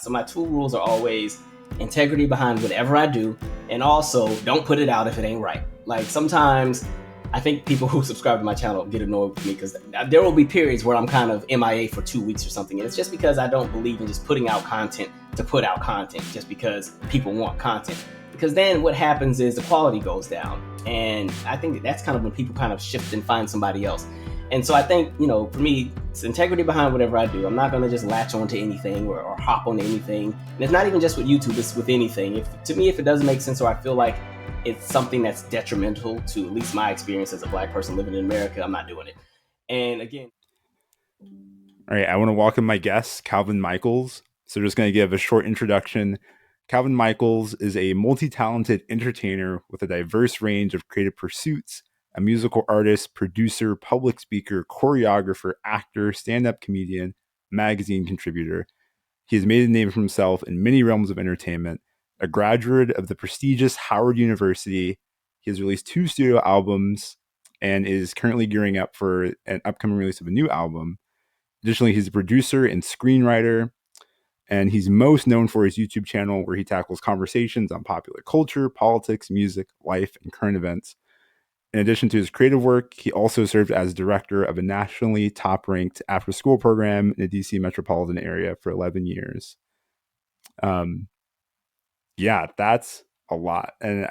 So my two rules are always integrity behind whatever I do, and also don't put it out if it ain't right. Like sometimes I think people who subscribe to my channel get annoyed with me because there will be periods where I'm kind of MIA for 2 weeks or something. And it's just because I don't believe in just putting out content to put out content just because people want content. Because then what happens is the quality goes down. And I think that's kind of when people kind of shift and find somebody else. And so I think, for me, it's integrity behind whatever I do. I'm not going to just latch onto anything or hop onto anything. And it's not even just with YouTube, it's with anything. If it doesn't make sense, or I feel like it's something that's detrimental to at least my experience as a Black person living in America, I'm not doing it. And again, all right, I want to welcome my guest, Calvin Michaels. So just going to give a short introduction. Calvin Michaels is a multi-talented entertainer with a diverse range of creative pursuits, a musical artist, producer, public speaker, choreographer, actor, stand-up comedian, magazine contributor. He has made a name for himself in many realms of entertainment. A graduate of the prestigious Howard University, he has released 2 studio albums and is currently gearing up for an upcoming release of a new album. Additionally, he's a producer and screenwriter, and he's most known for his YouTube channel where he tackles conversations on popular culture, politics, music, life, and current events. In addition to his creative work, he also served as director of a nationally top-ranked after-school program in the DC metropolitan area for 11 years. Yeah, that's a lot. And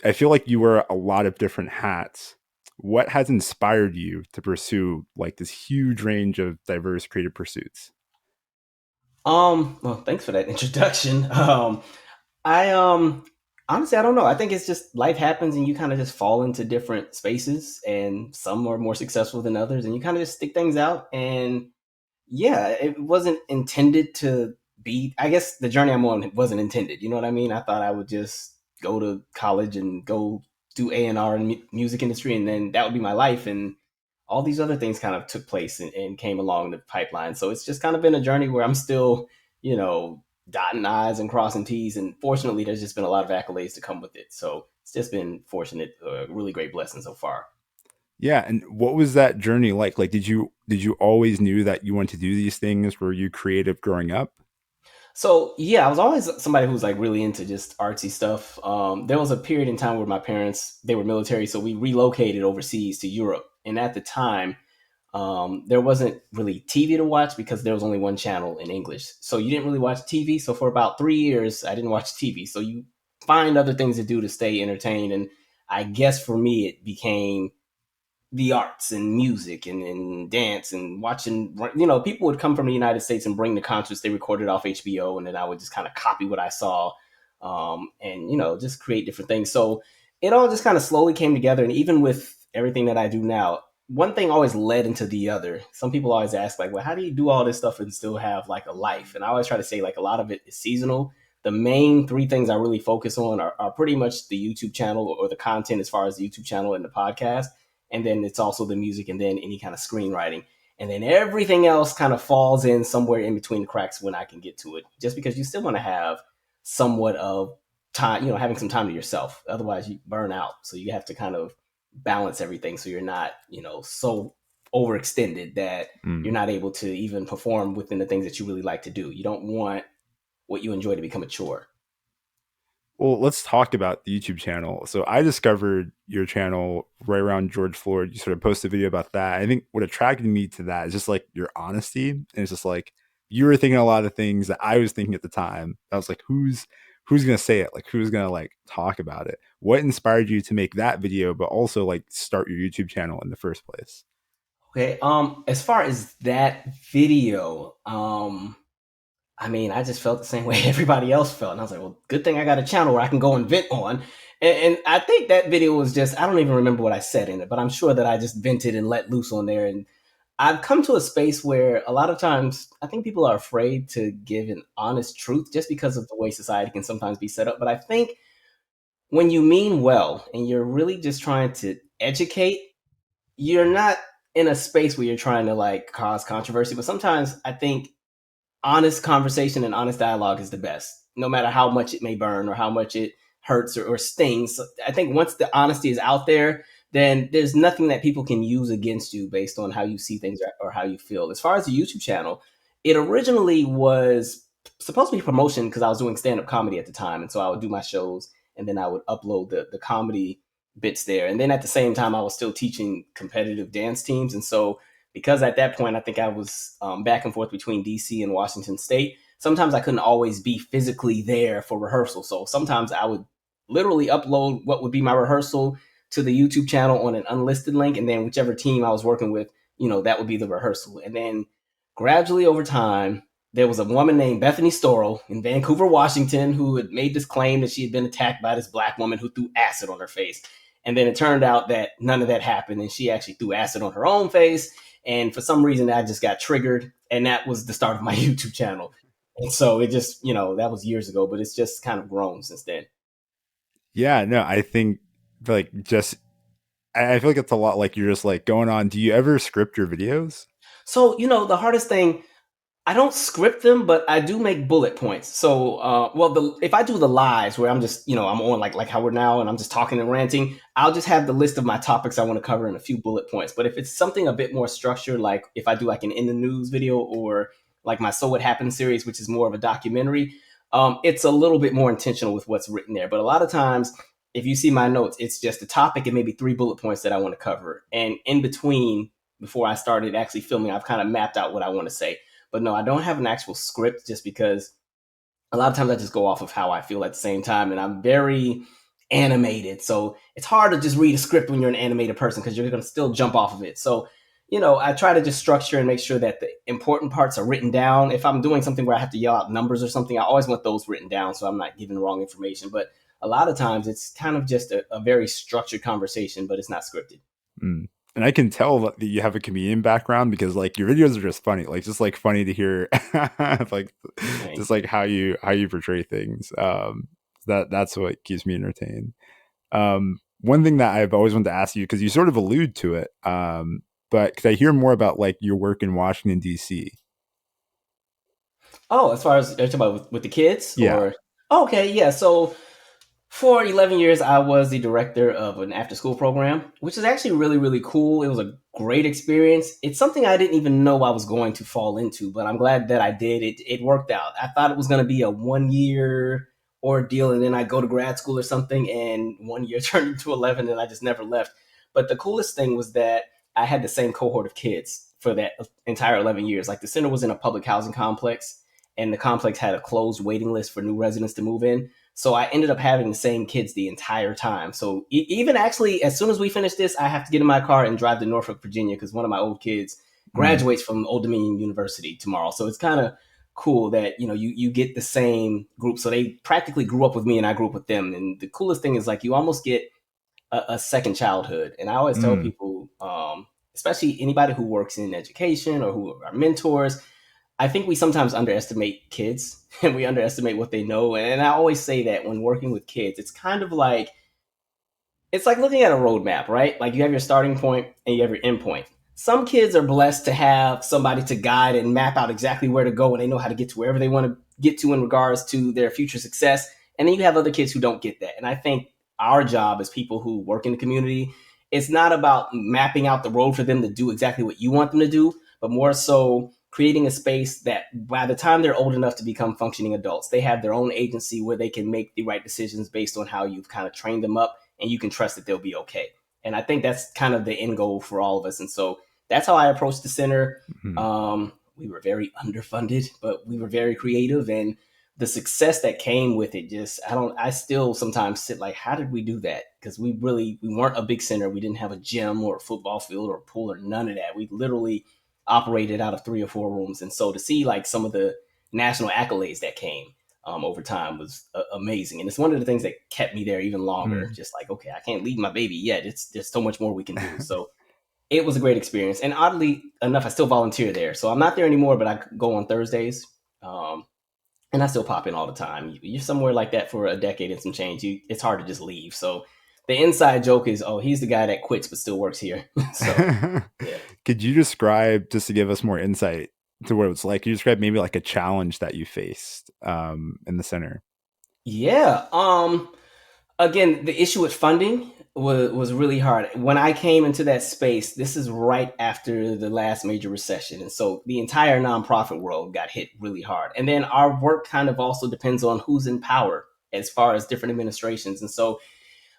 I feel like you wear a lot of different hats. What has inspired you to pursue like this huge range of diverse creative pursuits? well, thanks for that introduction. I honestly I don't know. I think it's just life happens and you kind of just fall into different spaces, and some are more successful than others, and you kind of just stick things out. And yeah, it wasn't intended to be, I guess the journey I'm on wasn't intended. You know what I mean? I thought I would just go to college and go do A&R in music industry, and then that would be my life. And all these other things kind of took place and came along the pipeline. So it's just kind of been a journey where I'm still, dotting I's and crossing T's. And fortunately, there's just been a lot of accolades to come with it. So it's just been fortunate, really great blessing so far. Yeah, and what was that journey like? Like did you always knew that you wanted to do these things? Were you creative growing up? So yeah, I was always somebody who was like really into just artsy stuff. There was a period in time where my parents, they were military, so we relocated overseas to Europe. And at the time, there wasn't really TV to watch because there was only one channel in English. So you didn't really watch TV. So for about 3 years, I didn't watch TV. So you find other things to do to stay entertained. And I guess for me, it became the arts and music and dance and watching. People would come from the United States and bring the concerts they recorded off HBO, and then I would just kind of copy what I saw, and just create different things. So it all just kind of slowly came together. And even with everything that I do now, one thing always led into the other. Some people always ask, like, well, how do you do all this stuff and still have like a life? And I always try to say, like, a lot of it is seasonal. The main 3 things I really focus on are pretty much the YouTube channel, or the content as far as the YouTube channel and the podcast. And then it's also the music, and then any kind of screenwriting. And then everything else kind of falls in somewhere in between the cracks when I can get to it, just because you still want to have somewhat of time, having some time to yourself. Otherwise you burn out. So you have to kind of balance everything so you're not, so overextended that you're Mm. not able to even perform within the things that you really like to do. You don't want what you enjoy to become a chore. Well, let's talk about the YouTube channel. So I discovered your channel right around George Floyd. You sort of posted a video about that. I think what attracted me to that is just like your honesty. And it's just like you were thinking a lot of things that I was thinking at the time. I was like, who's gonna say it? Like who's gonna like talk about it? What inspired you to make that video, but also like start your YouTube channel in the first place? Okay. As far as that video, I mean, I just felt the same way everybody else felt. And I was like, well, good thing I got a channel where I can go and vent on. And I think that video was just, I don't even remember what I said in it, but I'm sure that I just vented and let loose on there. And I've come to a space where a lot of times I think people are afraid to give an honest truth just because of the way society can sometimes be set up. But I think when you mean well and you're really just trying to educate, you're not in a space where you're trying to like cause controversy. But sometimes I think honest conversation and honest dialogue is the best, no matter how much it may burn or how much it hurts or stings. I think once the honesty is out there, then there's nothing that people can use against you based on how you see things or how you feel. As far as the YouTube channel, it originally was supposed to be promotion because I was doing stand up comedy at the time, and so I would do my shows, and then I would upload the comedy bits there, and then at the same time I was still teaching competitive dance teams, and so because at that point I think I was back and forth between DC and Washington State. Sometimes I couldn't always be physically there for rehearsal, so sometimes I would literally upload what would be my rehearsal to the YouTube channel on an unlisted link, and then whichever team I was working with, that would be the rehearsal, and then gradually over time there was a woman named Bethany Storrell in Vancouver, Washington, who had made this claim that she had been attacked by this black woman who threw acid on her face. And then it turned out that none of that happened, and she actually threw acid on her own face. And for some reason, I just got triggered, and that was the start of my YouTube channel. And so it just, that was years ago, but it's just kind of grown since then. Yeah, no, I think like just I feel like it's a lot like you're just like going on. Do you ever script your videos? So, the hardest thing, I don't script them, but I do make bullet points. So, if I do the lives where I'm just, I'm on like how we're now, and I'm just talking and ranting, I'll just have the list of my topics I want to cover in a few bullet points. But if it's something a bit more structured, like if I do like an in the news video or like my So What Happened series, which is more of a documentary, it's a little bit more intentional with what's written there. But a lot of times, if you see my notes, it's just a topic and maybe three bullet points that I want to cover, and in between, before I started actually filming, I've kind of mapped out what I want to say. But no, I don't have an actual script just because a lot of times I just go off of how I feel at the same time. And I'm very animated. So it's hard to just read a script when you're an animated person because you're going to still jump off of it. So, I try to just structure and make sure that the important parts are written down. If I'm doing something where I have to yell out numbers or something, I always want those written down so I'm not giving the wrong information. But a lot of times it's kind of just a very structured conversation, but it's not scripted. Mm. And I can tell that you have a comedian background because like your videos are just funny, like just like funny to hear, like Thank just you. like how you portray things. That's what keeps me entertained. One thing that I've always wanted to ask you because you sort of allude to it, but because I hear more about like your work in Washington D.C. Oh, as far as are you talking about with the kids Yeah. or okay, yeah. So for 11 years, I was the director of an after school program, which is actually really, really cool. It was a great experience. It's something I didn't even know I was going to fall into, but I'm glad that I did. It worked out. I thought it was going to be a 1 year ordeal and then I'd go to grad school or something, and 1 year turned into 11 and I just never left. But the coolest thing was that I had the same cohort of kids for that entire 11 years. Like the center was in a public housing complex, and the complex had a closed waiting list for new residents to move in. So I ended up having the same kids the entire time. So even actually, as soon as we finish this, I have to get in my car and drive to Norfolk, Virginia, because one of my old kids Mm. graduates from Old Dominion University tomorrow. So it's kind of cool that you get the same group. So they practically grew up with me, and I grew up with them. And the coolest thing is like you almost get a second childhood. And I always tell Mm. people, especially anybody who works in education or who are mentors, I think we sometimes underestimate kids and we underestimate what they know. And I always say that when working with kids, it's kind of like it's like looking at a roadmap, right? Like you have your starting point and you have your end point. Some kids are blessed to have somebody to guide and map out exactly where to go, and they know how to get to wherever they want to get to in regards to their future success. And then you have other kids who don't get that. And I think our job as people who work in the community, it's not about mapping out the road for them to do exactly what you want them to do, but more so creating a space that by the time they're old enough to become functioning adults, they have their own agency where they can make the right decisions based on how you've kind of trained them up, and you can trust that they'll be okay. And I think that's kind of the end goal for all of us. And so that's how I approached the center. Mm. We were very underfunded, but we were very creative, and the success that came with it just I still sometimes sit like, how did we do that? Because we weren't a big center. We didn't have a gym or a football field or a pool or none of that. We literally operated out of 3 or 4 rooms. And so to see like some of the national accolades that came over time was amazing. And it's one of the things that kept me there even longer. Mm. Just like, okay, I can't leave my baby yet. There's so much more we can do. So it was a great experience. And oddly enough, I still volunteer there. So I'm not there anymore, but I go on Thursdays. And I still pop in all the time. You're somewhere like that for a decade and some change. It's hard to just leave. So the inside joke is, oh, he's the guy that quits but still works here. So yeah. Could you describe, just to give us more insight to what it's like, could you describe maybe like a challenge that you faced in the center? Yeah. Again, the issue with funding. was really hard. When I came into that space, this is right after the last major recession. And so the entire nonprofit world got hit really hard. And then our work kind of also depends on who's in power as far as different administrations. And so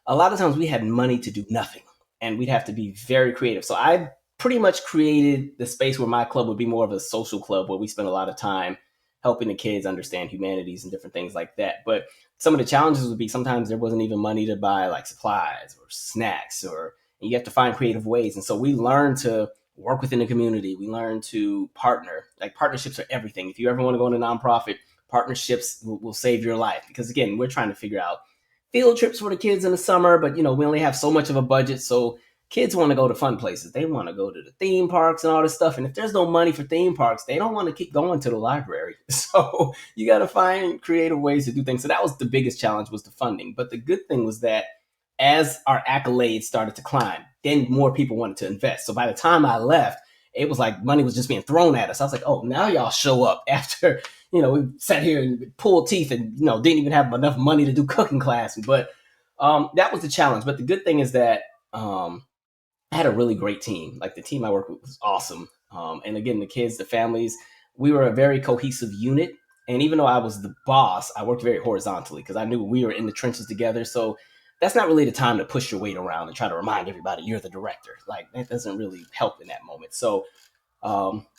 a lot of times we had money to do nothing and we'd have to be very creative. So I pretty much created the space where my club would be more of a social club where we spend a lot of time helping the kids understand humanities and different things like that. But some of the challenges would be sometimes there wasn't even money to buy like supplies or snacks, or you have to find creative ways. And so we learned to work within the community. We learned to partner. Like partnerships are everything. If you ever want to go into nonprofit, partnerships will save your life, because again, we're trying to figure out field trips for the kids in the summer, but we only have so much of a budget. So kids want to go to fun places. They want to go to the theme parks and all this stuff. And if there's no money for theme parks, they don't want to keep going to the library. So you got to find creative ways to do things. So that was the biggest challenge, was the funding. But the good thing was that as our accolades started to climb, then more people wanted to invest. So by the time I left, it was like money was just being thrown at us. I was like, oh, now y'all show up after we sat here and pulled teeth and didn't even have enough money to do cooking class. But that was the challenge. But the good thing is that I had a really great team. Like the team I worked with was awesome. And again, the kids, the families, we were a very cohesive unit. And even though I was the boss, I worked very horizontally because I knew we were in the trenches together. So that's not really the time to push your weight around and try to remind everybody you're the director. Like that doesn't really help in that moment. So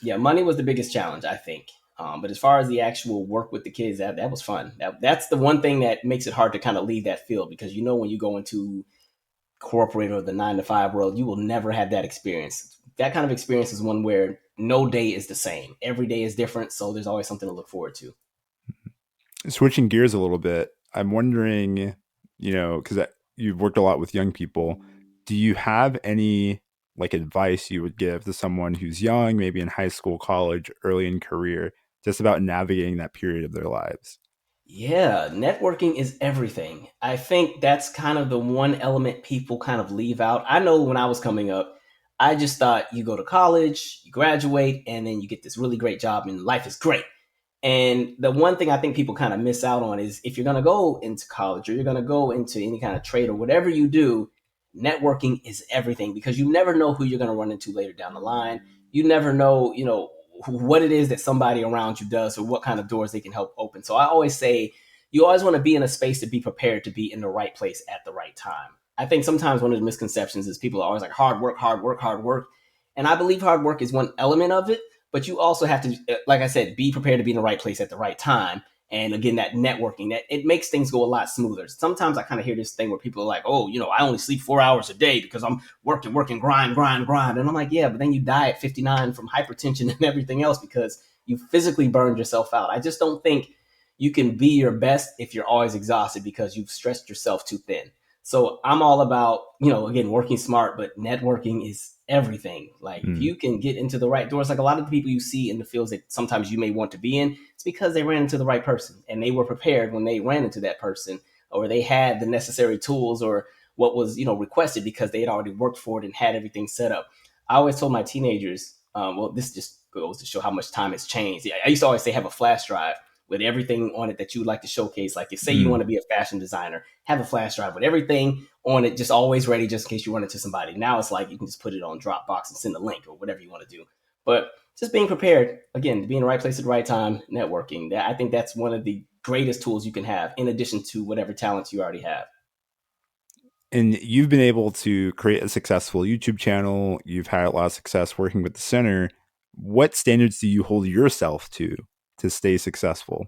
yeah, money was the biggest challenge, I think. But as far as the actual work with the kids, that was fun. That's the one thing that makes it hard to kind of leave that field, because when you go into corporate or the 9 to 5 world, you will never have that experience. That kind of experience is one where no day is the same. Every day is different, so there's always something to look forward to. Switching gears a little bit, I'm wondering, because you've worked a lot with young people, do you have any like advice you would give to someone who's young, maybe in high school, college, early in career, just about navigating that period of their lives? Yeah, networking is everything. I think that's kind of the one element people kind of leave out. I know when I was coming up, I just thought you go to college, you graduate, and then you get this really great job and life is great. And the one thing I think people kind of miss out on is if you're going to go into college or you're going to go into any kind of trade or whatever you do, networking is everything, because you never know who you're going to run into later down the line. You never know, what it is that somebody around you does or what kind of doors they can help open. So I always say you always want to be in a space to be prepared to be in the right place at the right time. I think sometimes one of the misconceptions is people are always like hard work, hard work, hard work. And I believe hard work is one element of it, but you also have to, like I said, be prepared to be in the right place at the right time. And again, that networking, that it makes things go a lot smoother. Sometimes I kind of hear this thing where people are like, oh, I only sleep 4 hours a day because I'm working, working, grind, grind, grind. And I'm like, yeah, but then you die at 59 from hypertension and everything else because you physically burned yourself out. I just don't think you can be your best if you're always exhausted because you've stretched yourself too thin. So I'm all about, again, working smart, but networking is everything. Like if Mm. you can get into the right doors, like a lot of the people you see in the fields that sometimes you may want to be in, it's because they ran into the right person and they were prepared when they ran into that person, or they had the necessary tools or what was, requested because they had already worked for it and had everything set up. I always told my teenagers, well, this just goes to show how much time has changed. I used to always say have a flash drive with everything on it that you would like to showcase. Like if say you Mm. want to be a fashion designer, have a flash drive with everything on it, just always ready, just in case you run into somebody. Now it's like you can just put it on Dropbox and send a link or whatever you want to do. But just being prepared, again, to be in the right place at the right time, networking. I think that's one of the greatest tools you can have, in addition to whatever talents you already have. And you've been able to create a successful YouTube channel. You've had a lot of success working with the center. What standards do you hold yourself to stay successful?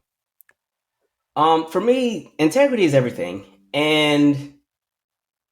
For me, integrity is everything. And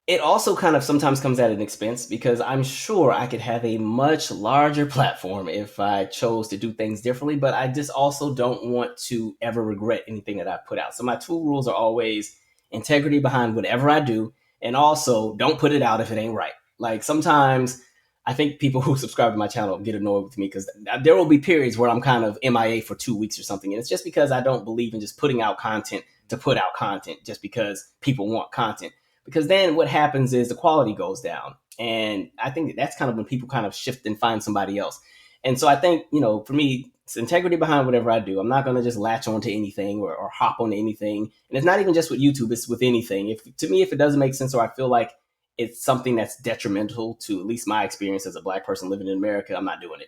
it also kind of sometimes comes at an expense, because I'm sure I could have a much larger platform if I chose to do things differently, but I just also don't want to ever regret anything that I put out. So my two rules are always integrity behind whatever I do, and also don't put it out if it ain't right. Like sometimes I think people who subscribe to my channel get annoyed with me because there will be periods where I'm kind of MIA for 2 weeks or something. And it's just because I don't believe in just putting out content to put out content just because people want content, because then what happens is the quality goes down. And I think that's kind of when people kind of shift and find somebody else. And so I think, for me, it's integrity behind whatever I do. I'm not going to just latch onto anything or hop onto anything. And it's not even just with YouTube, it's with anything. If to me, if it doesn't make sense or I feel like it's something that's detrimental to at least my experience as a Black person living in America, I'm not doing it.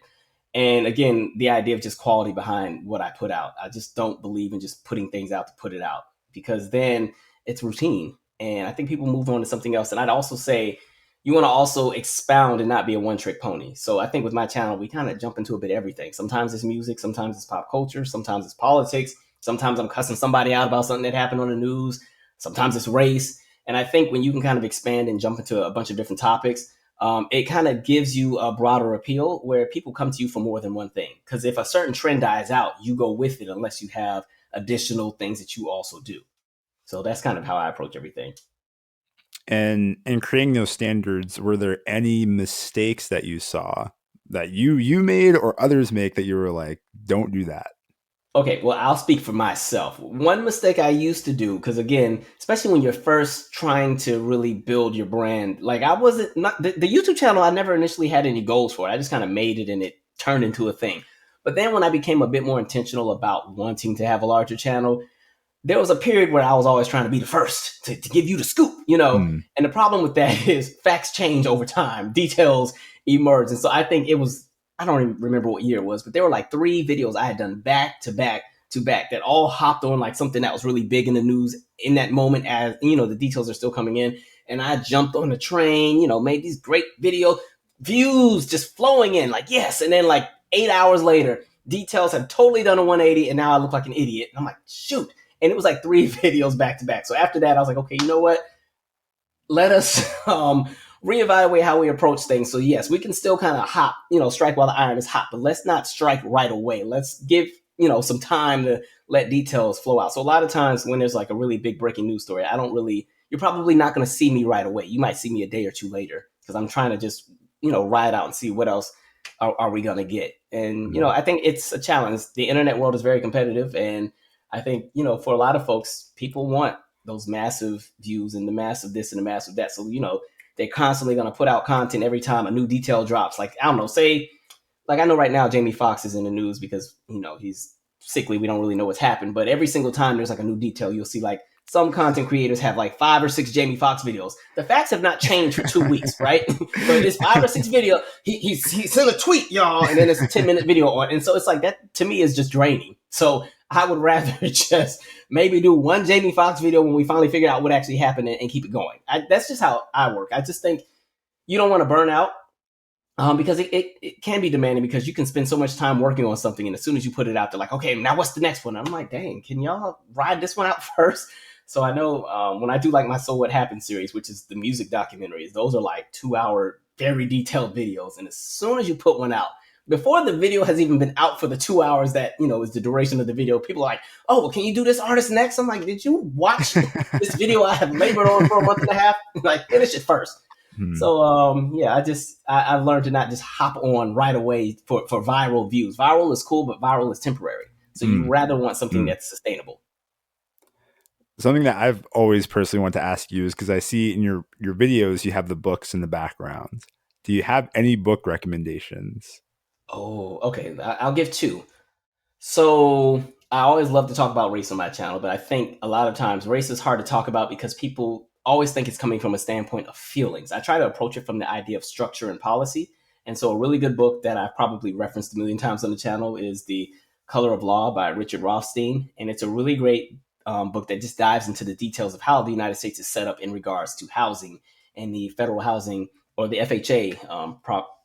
And again, the idea of just quality behind what I put out. I just don't believe in just putting things out to put it out, because then it's routine. And I think people move on to something else. And I'd also say you want to also expound and not be a one trick pony. So I think with my channel, we kind of jump into a bit of everything. Sometimes it's music, sometimes it's pop culture, sometimes it's politics, sometimes I'm cussing somebody out about something that happened on the news, sometimes it's race. And I think when you can kind of expand and jump into a bunch of different topics, it kind of gives you a broader appeal where people come to you for more than one thing. Because if a certain trend dies out, you go with it unless you have additional things that you also do. So that's kind of how I approach everything. And in creating those standards, were there any mistakes that you saw that you made or others make that you were like, don't do that? Okay, well, I'll speak for myself. One mistake I used to do, because again, especially when you're first trying to really build your brand, like I wasn't not the YouTube channel, I never initially had any goals for it. I just kind of made it and it turned into a thing. But then when I became a bit more intentional about wanting to have a larger channel, there was a period where I was always trying to be the first to give you the scoop, you know? Mm. And the problem with that is facts change over time, details emerge. And so I think it was, I don't even remember what year it was, but there were like 3 videos I had done back to back to back that all hopped on like something that was really big in the news in that moment, as, you know, the details are still coming in. And I jumped on the train, you know, made these great video views just flowing in like, yes. And then like 8 hours later, details have totally done a 180 and now I look like an idiot. And I'm like, shoot. And it was like 3 videos back to back. So after that, I was like, okay, you know what? Let us reevaluate how we approach things. So yes, we can still kind of hop, you know, strike while the iron is hot, but let's not strike right away. Let's give, you know, some time to let details flow out. So a lot of times when there's like a really big breaking news story, I don't really, you're probably not going to see me right away. You might see me a day or two later because I'm trying to just, you know, ride out and see what else are we going to get. And, you know, Mm. I think it's a challenge. The internet world is very competitive. And I think, you know, for a lot of folks, people want those massive views and the massive this and the massive that. So, you know, they're constantly going to put out content every time a new detail drops. Like, I don't know, say, like I know right now Jamie Foxx is in the news because, you know, he's sickly. We don't really know what's happened. But every single time there's like a new detail, you'll see like some content creators have like 5 or 6 Jamie Foxx videos. The facts have not changed for 2 weeks, right? But it's 5 or 6 video. He sent a tweet, y'all, and then it's a 10-minute video on. And so it's like that to me is just draining. So I would rather just maybe do one Jamie Foxx video when we finally figure out what actually happened and keep it going. That's just how I work. I just think you don't want to burn out because it can be demanding because you can spend so much time working on something, and as soon as you put it out, they're like, okay, now what's the next one? I'm like, dang, can y'all ride this one out first? So I know when I do like my So What Happened series, which is the music documentaries, those are like 2 hour, very detailed videos, and as soon as you put one out, before the video has even been out for the 2 hours that, you know, is the duration of the video, people are like, oh, well, can you do this artist next? I'm like, did you watch this video I have labored on for a month and a half? Like, finish it first. Hmm. So yeah, I've learned to not just hop on right away for viral views. Viral is cool, but viral is temporary. So you Mm. rather want something Mm. that's sustainable. Something that I've always personally wanted to ask you is because I see in your videos you have the books in the background. Do you have any book recommendations? Oh, okay. I'll give 2. So I always love to talk about race on my channel, but I think a lot of times race is hard to talk about because people always think it's coming from a standpoint of feelings. I try to approach it from the idea of structure and policy. And so a really good book that I've probably referenced a million times on the channel is The Color of Law by Richard Rothstein. And it's a really great book that just dives into the details of how the United States is set up in regards to housing and the federal housing or the FHA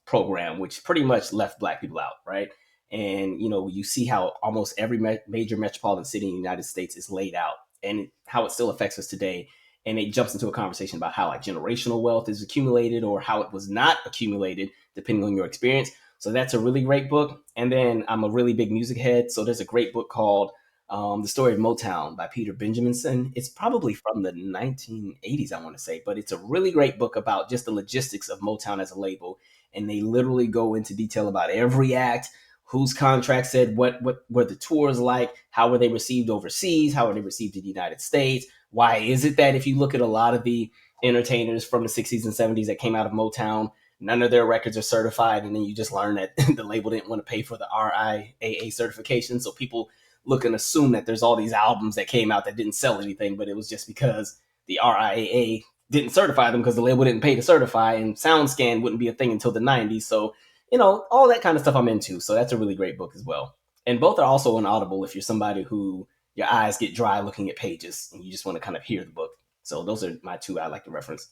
program, which pretty much left Black people out, right? And you know, you see how almost every major metropolitan city in the United States is laid out and how it still affects us today. And it jumps into a conversation about how like generational wealth is accumulated or how it was not accumulated depending on your experience. So that's a really great book. And then I'm a really big music head, so there's a great book called The Story of Motown by Peter Benjaminson. It's probably from the 1980s, I want to say, but it's a really great book about just the logistics of Motown as a label. And they literally go into detail about every act, whose contract said what were the tours like, how were they received overseas, how were they received in the United States, why is it that if you look at a lot of the entertainers from the 60s and 70s that came out of Motown, none of their records are certified, and then you just learn that the label didn't want to pay for the RIAA certification, so people look and assume that there's all these albums that came out that didn't sell anything, but it was just because the RIAA didn't certify them because the label didn't pay to certify, and SoundScan wouldn't be a thing until the 90s. So, all that kind of stuff I'm into. So that's a really great book as well. And both are also on Audible if you're somebody who your eyes get dry looking at pages and you just want to kind of hear the book. So those are my two I like to reference.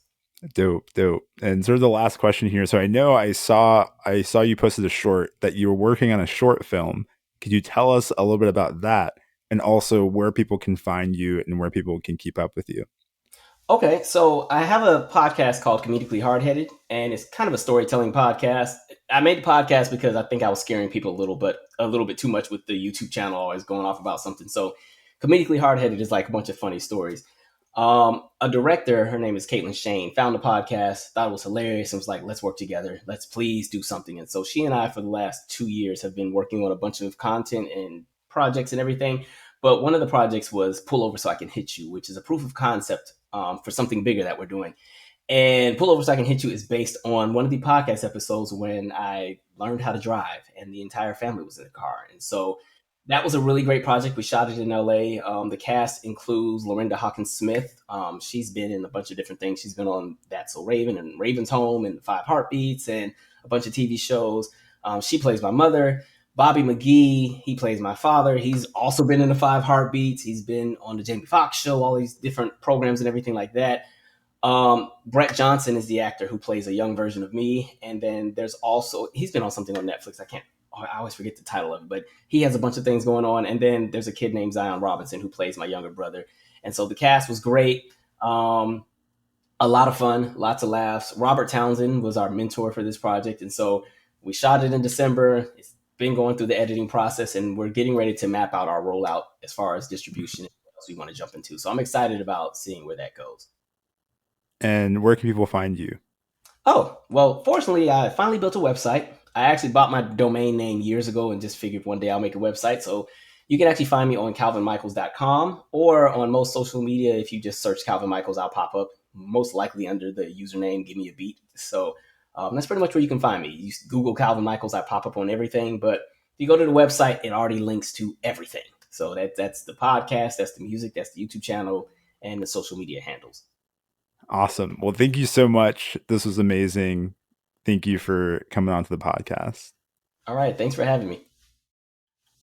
Dope, dope. And sort of the last question here. So I know I saw you posted a short that you were working on a short film. Could you tell us a little bit about that, and also where people can find you and where people can keep up with you? Okay, so I have a podcast called Comedically Hardheaded, and it's kind of a storytelling podcast. I made the podcast because I think I was scaring people a little bit too much with the YouTube channel always going off about something. So, Comedically Hardheaded is like a bunch of funny stories. A director, her name is Caitlin Shane, found the podcast, thought it was hilarious, and was like, "Let's work together. Let's please do something." And so she and I, for the last 2 years, have been working on a bunch of content and projects and everything. But one of the projects was Pull Over So I Can Hit You, which is a proof of concept for something bigger that we're doing. And Pull Over So I Can Hit You is based on one of the podcast episodes when I learned how to drive and the entire family was in the car. And so that was a really great project. We shot it in LA. The cast includes Lorinda Hawkins Smith. She's been in a bunch of different things. She's been on That's So Raven and Raven's Home and Five Heartbeats and a bunch of TV shows. She plays my mother. Bobby McGee, he plays my father. He's also been in the Five Heartbeats. He's been on the Jamie Foxx show, all these different programs and everything like that. Brett Johnson is the actor who plays a young version of me. And then there's also, he's been on something on Netflix. I always forget the title of it, but he has a bunch of things going on. And then there's a kid named Zion Robinson who plays my younger brother. And so the cast was great. A lot of fun, lots of laughs. Robert Townsend was our mentor for this project. And so we shot it in December. It's been going through the editing process, and we're getting ready to map out our rollout as far as distribution and what else we want to jump into. So I'm excited about seeing where that goes. And where can people find you? Oh, well, fortunately, I finally built a website. I actually bought my domain name years ago and just figured one day I'll make a website. So you can actually find me on calvinmichaels.com or on most social media. If you just search Calvin Michaels, I'll pop up most likely under the username Give Me a Beat. So that's pretty much where you can find me. You Google Calvin Michaels, I pop up on everything. But if you go to the website, it already links to everything. So that's the podcast, that's the music, that's the YouTube channel, and the social media handles. Awesome. Well, thank you so much. This was amazing. Thank you for coming on to the podcast. All right. Thanks for having me.